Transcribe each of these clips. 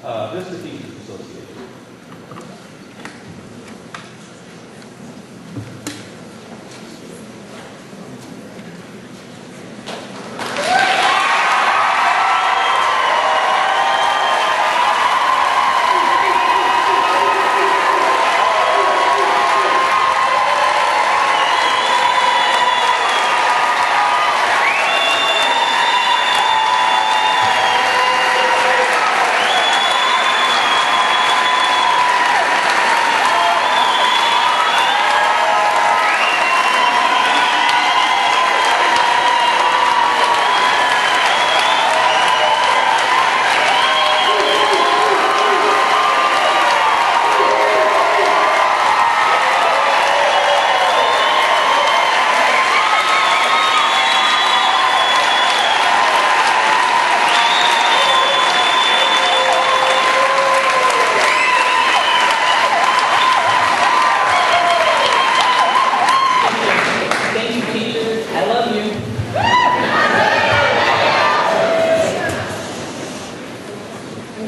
Vista Teachers Association.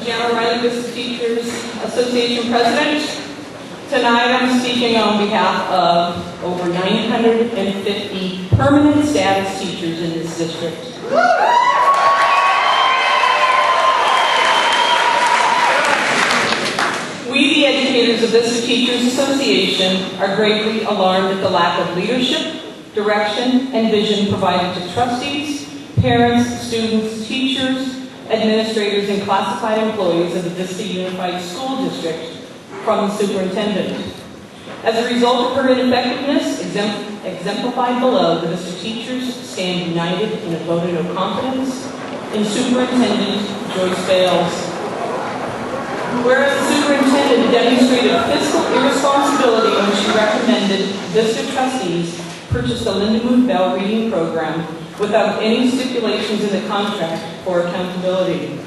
Jan O'Reilly, Vista Teachers Association President. Tonight I'm speaking on behalf of over 950 permanent status teachers in this district. We, the educators of Vista Teachers Association, are greatly alarmed at the lack of leadership, direction, and vision provided to trustees, parents, students, teachers, administrators, and classified employees of the Vista Unified School District from the superintendent. As a result of her ineffectiveness, exemplified below, the Vista teachers stand united in a vote of no confidence in Superintendent Joyce Bales. Whereas the superintendent demonstrated fiscal irresponsibility when she recommended Vista trustees purchase the Lindenwood Bell reading program without any stipulations in the contract for accountability.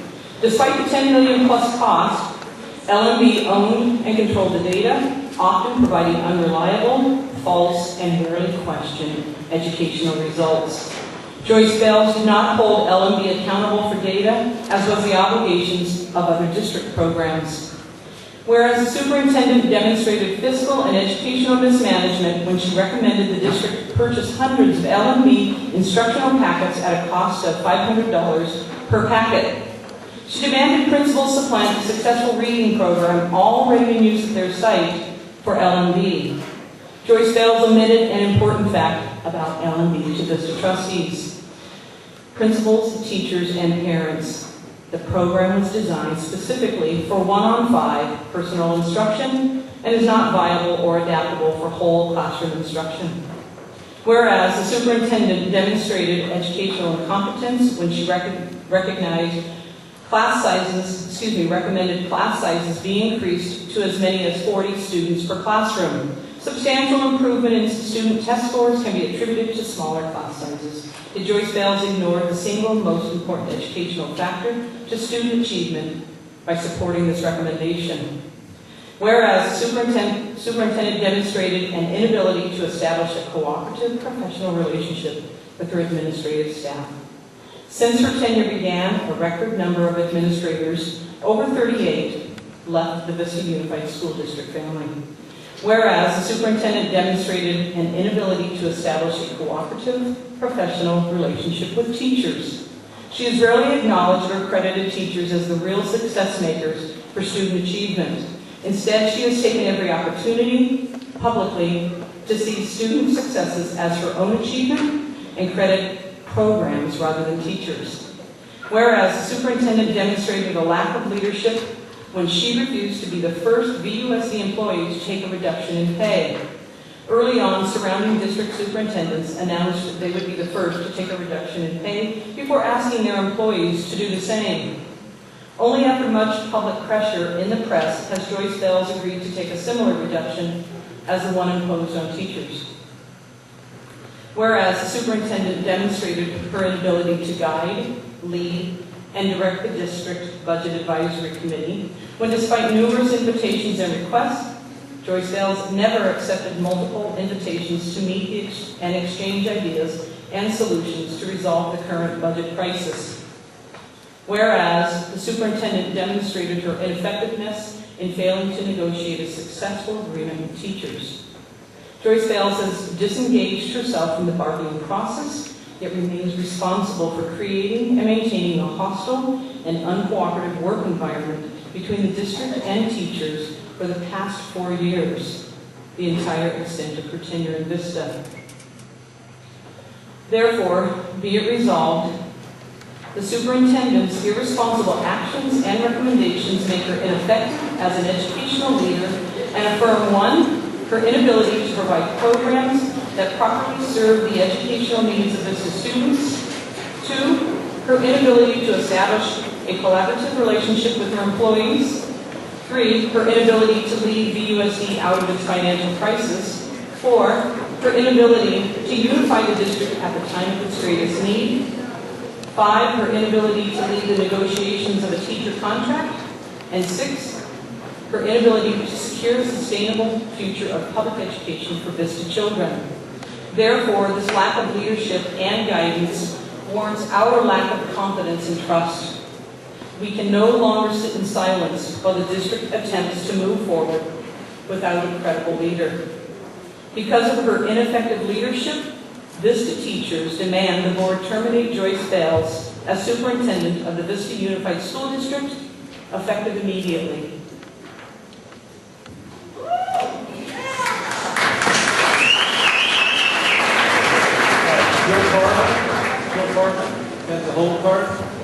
Despite the $10 million plus cost, LMB owned and controlled the data, often providing unreliable, false, and rarely questioned educational results. Joyce Bales did not hold LMB accountable for data, as was the obligations of other district programs. Whereas the superintendent demonstrated fiscal and educational mismanagement when she recommended the district purchase hundreds of LMB instructional packets at a cost of $500 per packet. She demanded principals supplant the successful reading program already in use at their site for LMB. Joyce Bales omitted an important fact about LMB to Vista trustees, principals, teachers, and parents. The program was designed specifically for 1-on-5 personal instruction and is not viable or adaptable for whole classroom instruction. Whereas the superintendent demonstrated educational incompetence when she recommended class sizes be increased to as many as 40 students per classroom. Substantial improvement in student test scores can be attributed to smaller class sizes. Did Joyce Bales ignore the single most important educational factor to student achievement by supporting this recommendation? Whereas the superintendent demonstrated an inability to establish a cooperative professional relationship with her administrative staff. Since her tenure began, a record number of administrators, over 38, left the Vista Unified School District family. Whereas the superintendent demonstrated an inability to establish a cooperative professional relationship with teachers. She has rarely acknowledged or credited teachers as the real success makers for student achievement. Instead, she has taken every opportunity publicly to see student successes as her own achievement and credit programs rather than teachers. Whereas the superintendent demonstrated a lack of leadership when she refused to be the first VUSD employee to take a reduction in pay. Early on, surrounding district superintendents announced that they would be the first to take a reduction in pay before asking their employees to do the same. Only after much public pressure in the press has Joyce Bales agreed to take a similar reduction as the one imposed on teachers. Whereas the superintendent demonstrated her inability to guide, lead, and direct the district budget advisory committee, when despite numerous invitations and requests, Joyce Bales never accepted multiple invitations to meet and exchange ideas and solutions to resolve the current budget crisis. Whereas the superintendent demonstrated her ineffectiveness in failing to negotiate a successful agreement with teachers. Joyce Bales has disengaged herself from the bargaining process, yet remains responsible for creating and maintaining a hostile and uncooperative work environment between the district and teachers for the past 4 years, the entire extent of her tenure in Vista. Therefore, be it resolved, the superintendent's irresponsible actions and recommendations make her ineffective as an educational leader and affirm 1, her inability to provide programs that properly serve the educational needs of Vista students. 2, her inability to establish a collaborative relationship with her employees. 3, her inability to lead VUSD out of its financial crisis. 4, her inability to unify the district at the time of its greatest need. 5, her inability to lead the negotiations of a teacher contract. And 6, her inability to secure a sustainable future of public education for Vista children. Therefore, this lack of leadership and guidance warrants our lack of confidence and trust. We can no longer sit in silence while the district attempts to move forward without a credible leader. Because of her ineffective leadership, Vista teachers demand the board terminate Joyce Bales as superintendent of the Vista Unified School District, effective immediately. Jill Carter, got the whole card.